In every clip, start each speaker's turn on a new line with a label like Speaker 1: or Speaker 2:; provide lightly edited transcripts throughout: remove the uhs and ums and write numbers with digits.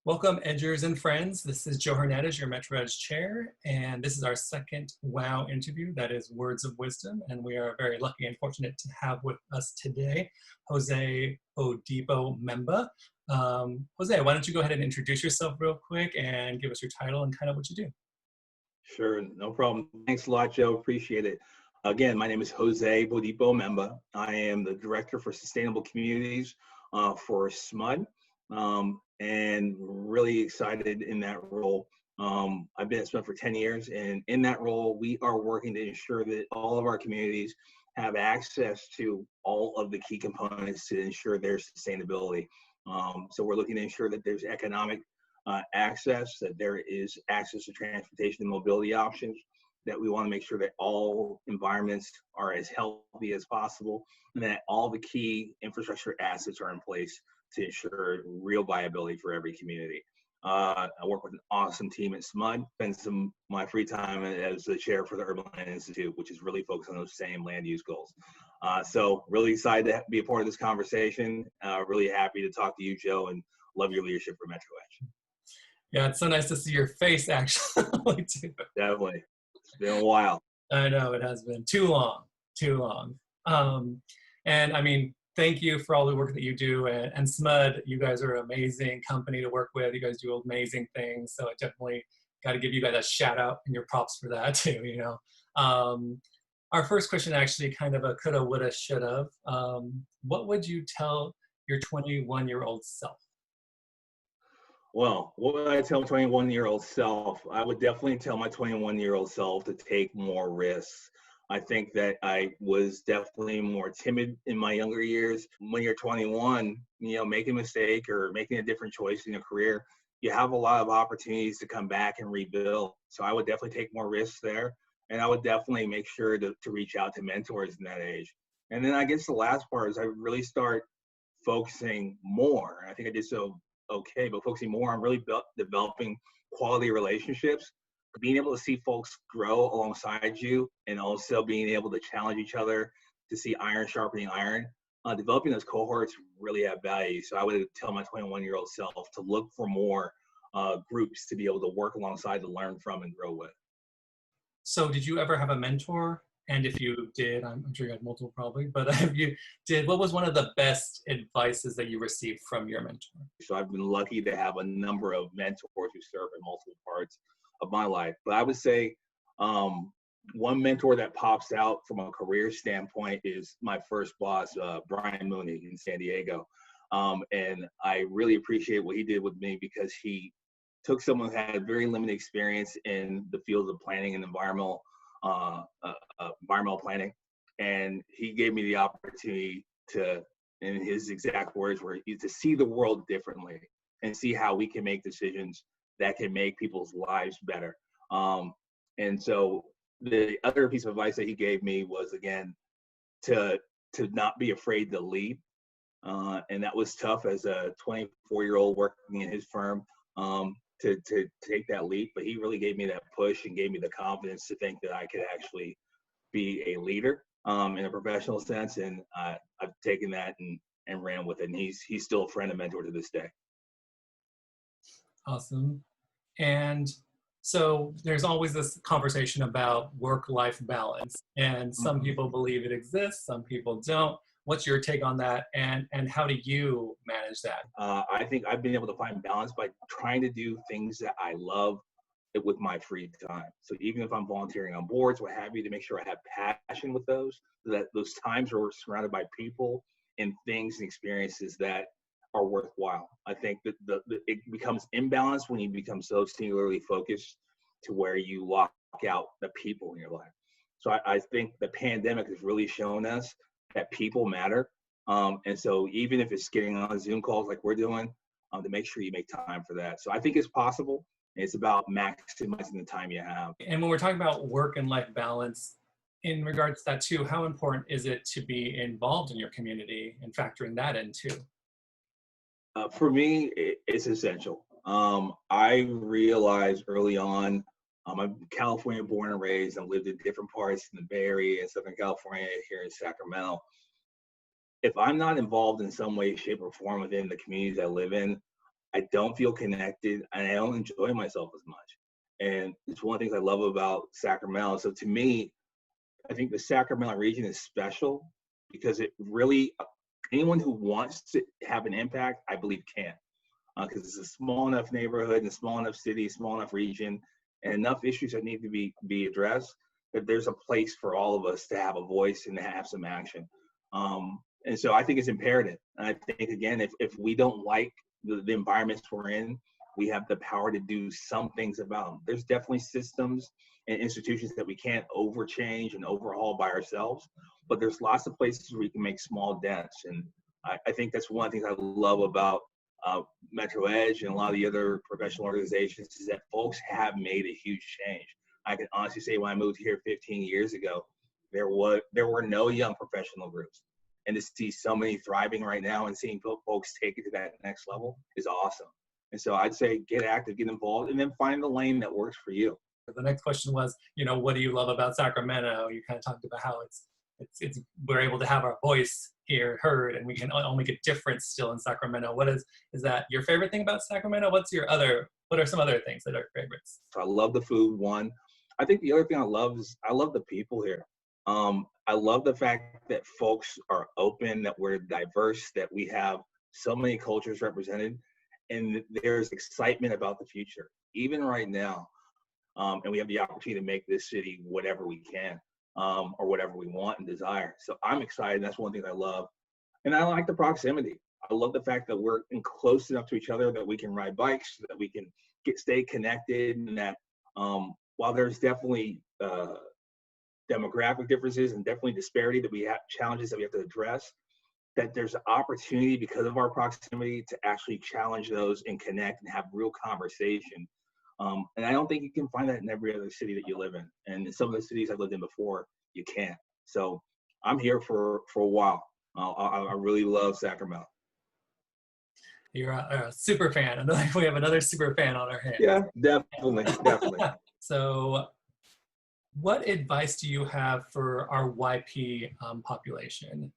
Speaker 1: Welcome, Edgers and friends. This is Joe Hernandez, your MetroEdge chair, and this is our second WOW interview, that is Words of Wisdom, and we are very lucky and fortunate to have with us today Jose Bodipo-Memba. Jose, why don't you go ahead and introduce yourself real quick and give us your title and kind of what you do.
Speaker 2: Sure, no problem. Thanks a lot, Joe. Appreciate it. Again, my name is Jose Bodipo-Memba. I am the Director for Sustainable Communities for SMUD. And really excited in that role. I've been at SMUD for 10 years, and in that role, we are working to ensure that all of our communities have access to all of the key components to ensure their sustainability. So we're looking to ensure that there's economic access, that there is access to transportation and mobility options, that we want to make sure that all environments are as healthy as possible, and that all the key infrastructure assets are in place to ensure real viability for every community. I work with an awesome team at SMUD, spend some of my free time as the chair for the Urban Land Institute, which is really focused on those same land use goals. So really excited to be a part of this conversation. Really happy to talk to you, Joe, and love your leadership for MetroEdge.
Speaker 1: Yeah, it's so nice to see your face, actually, too.
Speaker 2: Definitely. It's been a while.
Speaker 1: I know, it has been too long. And I mean, thank you for all the work that you do. And SMUD, you guys are an amazing company to work with. You guys do amazing things. So I definitely got to give you guys a shout out and your props for that too, you know. Our first question actually kind of a coulda, woulda, shoulda. What would you tell your 21-year-old self?
Speaker 2: Well, what would I tell my 21-year-old self? I would definitely tell my 21-year-old self to take more risks. I think that I was definitely more timid in my younger years. When you're 21, making a mistake or making a different choice in your career, you have a lot of opportunities to come back and rebuild. So I would definitely take more risks there. And I would definitely make sure to reach out to mentors in that age. And then I guess the last part is I would really start focusing more. I think I did so okay, but focusing more on really developing quality relationships, being able to see folks grow alongside you, and also being able to challenge each other to see iron sharpening iron. Developing those cohorts really have value. So I would tell my 21-year-old self to look for more groups to be able to work alongside, to learn from and grow with.
Speaker 1: So did you ever have a mentor? And if you did, I'm sure you had multiple probably, but if you did, what was one of the best advices that you received from your mentor?
Speaker 2: So I've been lucky to have a number of mentors who serve in multiple parts of my life. But I would say one mentor that pops out from a career standpoint is my first boss, Brian Mooney in San Diego. And I really appreciate what he did with me, because he took someone who had very limited experience in the fields of planning and environmental planning, and he gave me the opportunity to, in his exact words, were to see the world differently and see how we can make decisions that can make people's lives better. And so the other piece of advice that he gave me was, again, to not be afraid to lead. And that was tough as a 24-year-old working in his firm, to take that leap. But he really gave me that push and gave me the confidence to think that I could actually be a leader in a professional sense. And I've taken that and ran with it. And he's still a friend and mentor to this day.
Speaker 1: Awesome. And so there's always this conversation about work-life balance, and some people believe it exists, some people don't. What's your take on that, and how do you manage that?
Speaker 2: I think I've been able to find balance by trying to do things that I love with my free time. So even if I'm volunteering on boards, what have you, to make sure I have passion with those, so that those times are surrounded by people and things and experiences that are worthwhile. I think that it becomes imbalanced when you become so singularly focused to where you lock out the people in your life. So I think the pandemic has really shown us that people matter. And so even if it's getting on Zoom calls like we're doing, to make sure you make time for that. So I think it's possible. It's about maximizing the time you have.
Speaker 1: And when we're talking about work and life balance, in regards to that too, how important is it to be involved in your community and factoring that in too?
Speaker 2: For me, it's essential. I realized early on, I'm California born and raised. I've lived in different parts in the Bay Area and Southern California, here in Sacramento. If I'm not involved in some way, shape, or form within the communities I live in, I don't feel connected, and I don't enjoy myself as much. And it's one of the things I love about Sacramento. So to me, I think the Sacramento region is special because it really, anyone who wants to have an impact, I believe can. Because it's a small enough neighborhood and a small enough city, small enough region, and enough issues that need to be addressed, that there's a place for all of us to have a voice and to have some action. And so I think it's imperative. And I think, again, if we don't like the environments we're in, we have the power to do some things about them. There's definitely systems and institutions that we can't overchange and overhaul by ourselves, but there's lots of places where we can make small dents. And I think that's one of the things I love about Metro Edge and a lot of the other professional organizations is that folks have made a huge change. I can honestly say when I moved here 15 years ago, there were no young professional groups. And to see so many thriving right now and seeing folks take it to that next level is awesome. And so I'd say get active, get involved, and then find the lane that works for you.
Speaker 1: The next question was, what do you love about Sacramento? You kind of talked about how it's we're able to have our voice here heard, and we can all make a difference still in Sacramento. What is that your favorite thing about Sacramento? What are some other things that are favorites?
Speaker 2: So I love the food, one. I think the other thing I love is I love the people here. I love the fact that folks are open, that we're diverse, that we have so many cultures represented, and there's excitement about the future, even right now. And we have the opportunity to make this city whatever we can, or whatever we want and desire. So I'm excited. That's one thing I love. And I like the proximity. I love the fact that we're close enough to each other that we can ride bikes, that we can stay connected, and that while there's definitely demographic differences and definitely disparity that we have, challenges that we have to address, that there's an opportunity because of our proximity to actually challenge those and connect and have real conversation. And I don't think you can find that in every other city that you live in. And in some of the cities I've lived in before, you can't. So I'm here for a while. I really love Sacramento.
Speaker 1: You're a super fan. We have another super fan on our hands.
Speaker 2: Yeah, definitely.
Speaker 1: So what advice do you have for our YP population?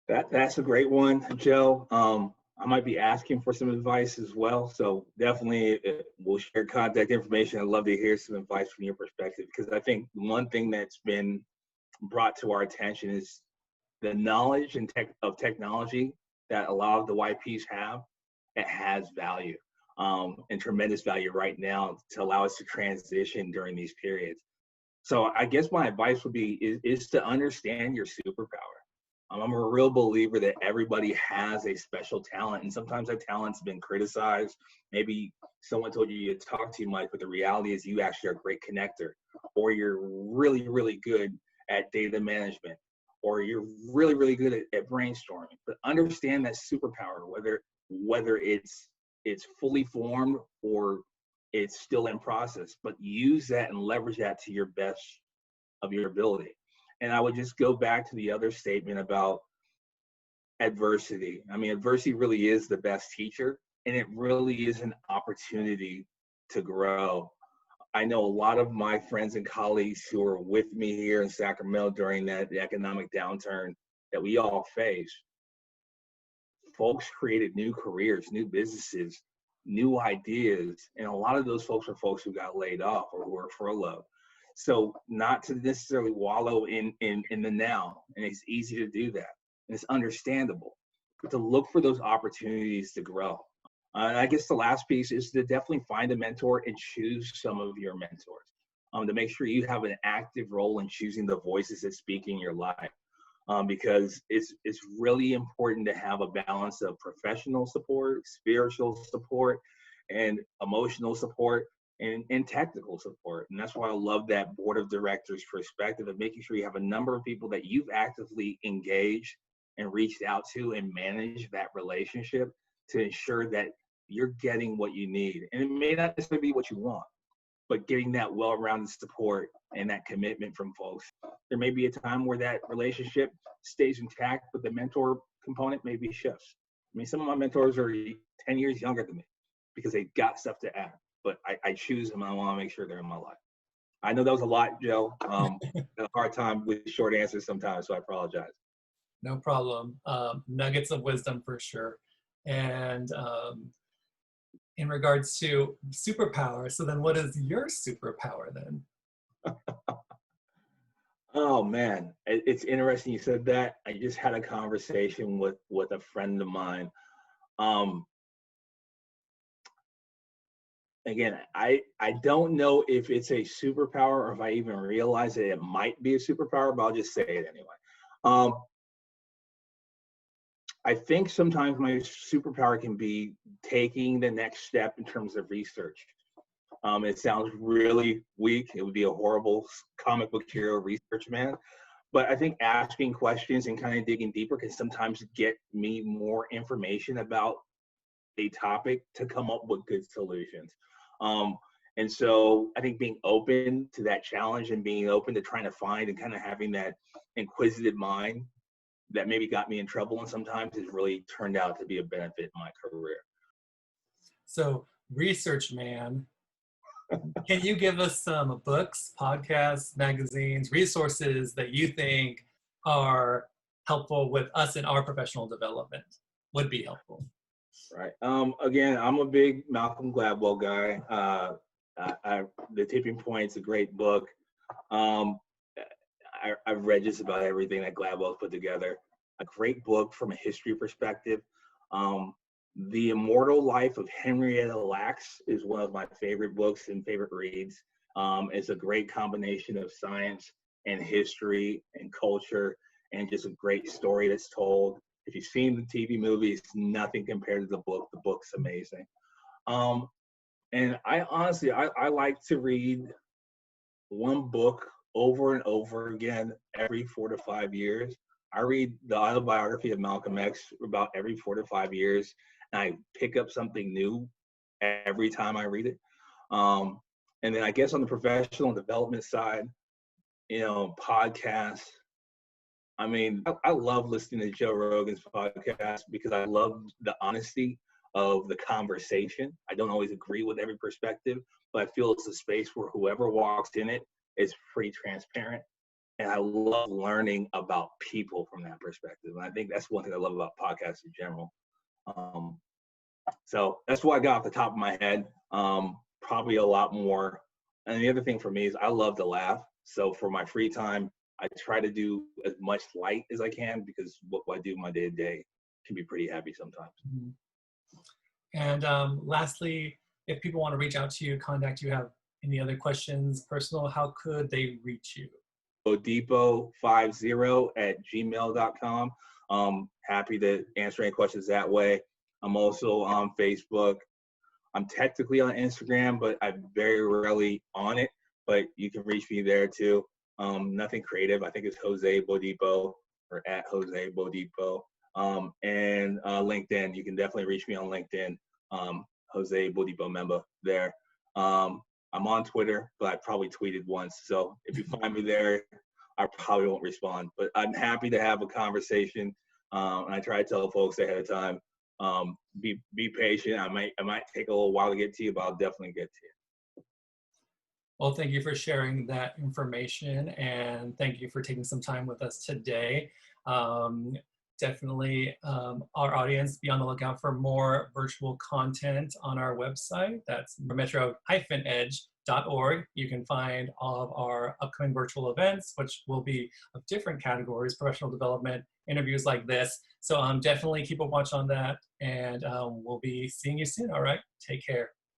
Speaker 2: That's a great one, Joe. I might be asking for some advice as well. So definitely we'll share contact information. I'd love to hear some advice from your perspective, because I think one thing that's been brought to our attention is the knowledge and of technology that a lot of the YPs have. It has value and tremendous value right now to allow us to transition during these periods. So I guess my advice would be is to understand your superpower. I'm a real believer that everybody has a special talent, and sometimes that talent's been criticized. Maybe someone told you talk too much, but the reality is you actually are a great connector, or you're really, really good at data management, or you're really, really good at brainstorming. But understand that superpower, whether it's fully formed or it's still in process, but use that and leverage that to your best of your ability. And I would just go back to the other statement about adversity. I mean, adversity really is the best teacher, and it really is an opportunity to grow. I know a lot of my friends and colleagues who are with me here in Sacramento during the economic downturn that we all faced. Folks created new careers, new businesses, new ideas, and a lot of those folks are folks who got laid off or who are furloughed. So not to necessarily wallow in the now, and it's easy to do that, and it's understandable, but to look for those opportunities to grow. And I guess the last piece is to definitely find a mentor and choose some of your mentors, to make sure you have an active role in choosing the voices that speak in your life, because it's really important to have a balance of professional support, spiritual support, and emotional support, and technical support. And that's why I love that board of directors perspective of making sure you have a number of people that you've actively engaged and reached out to and manage that relationship to ensure that you're getting what you need. And it may not necessarily be what you want, but getting that well-rounded support and that commitment from folks. There may be a time where that relationship stays intact, but the mentor component maybe shifts. I mean, some of my mentors are 10 years younger than me because they got stuff to add. But I choose them and I want to make sure they're in my life. I know that was a lot, Joe. I have a hard time with short answers sometimes, so I apologize.
Speaker 1: No problem. Nuggets of wisdom for sure. And in regards to superpower. So then what is your superpower then?
Speaker 2: Oh man, it's interesting you said that. I just had a conversation with a friend of mine. Um, Again, I don't know if it's a superpower or if I even realize that it might be a superpower, but I'll just say it anyway. Um, I think sometimes my superpower can be taking the next step in terms of research. It sounds really weak. It would be a horrible comic book hero research man. But I think asking questions and kind of digging deeper can sometimes get me more information about a topic to come up with good solutions. Um, and so I think being open to that challenge and being open to trying to find and kind of having that inquisitive mind that maybe got me in trouble and sometimes has really turned out to be a benefit in my career.
Speaker 1: So research man, can you give us some books, podcasts, magazines, resources that you think are helpful with us in our professional development? Would be helpful.
Speaker 2: Right. Again, I'm a big Malcolm Gladwell guy. The Tipping Point's a great book. I've read just about everything that Gladwell's put together. A great book from a history perspective. The Immortal Life of Henrietta Lacks is one of my favorite books and favorite reads. It's a great combination of science and history and culture and just a great story that's told. If you've seen the TV movie, it's nothing compared to the book. The book's amazing. And I honestly, I like to read one book over and over again every 4 to 5 years. I read the autobiography of Malcolm X about every 4 to 5 years, and I pick up something new every time I read it. And then I guess on the professional development side, podcasts. I mean, I love listening to Joe Rogan's podcast because I love the honesty of the conversation. I don't always agree with every perspective, but I feel it's a space where whoever walks in it is pretty transparent. And I love learning about people from that perspective. And I think that's one thing I love about podcasts in general. So that's what I got off the top of my head. Probably a lot more. And the other thing for me is I love to laugh. So for my free time, I try to do as much light as I can because what I do my day to day can be pretty heavy sometimes.
Speaker 1: Mm-hmm. And lastly, if people want to reach out to you, contact you, have any other questions, personal, how could they reach you?
Speaker 2: Bodipo50@gmail.com. Happy to answer any questions that way. I'm also on Facebook. I'm technically on Instagram, but I'm very rarely on it, but you can reach me there too. Nothing creative. I think it's Jose Bodipo or at Jose Bodipo. And LinkedIn, you can definitely reach me on LinkedIn. Jose Bodipo-Memba there. I'm on Twitter, but I probably tweeted once. So if you find me there, I probably won't respond. But I'm happy to have a conversation. And I try to tell folks ahead of time, be patient. I might take a little while to get to you, but I'll definitely get to you.
Speaker 1: Well, thank you for sharing that information, and thank you for taking some time with us today. Definitely, our audience, be on the lookout for more virtual content on our website. That's metro-edge.org. You can find all of our upcoming virtual events, which will be of different categories, professional development, interviews like this. So definitely keep a watch on that, and we'll be seeing you soon. All right, take care.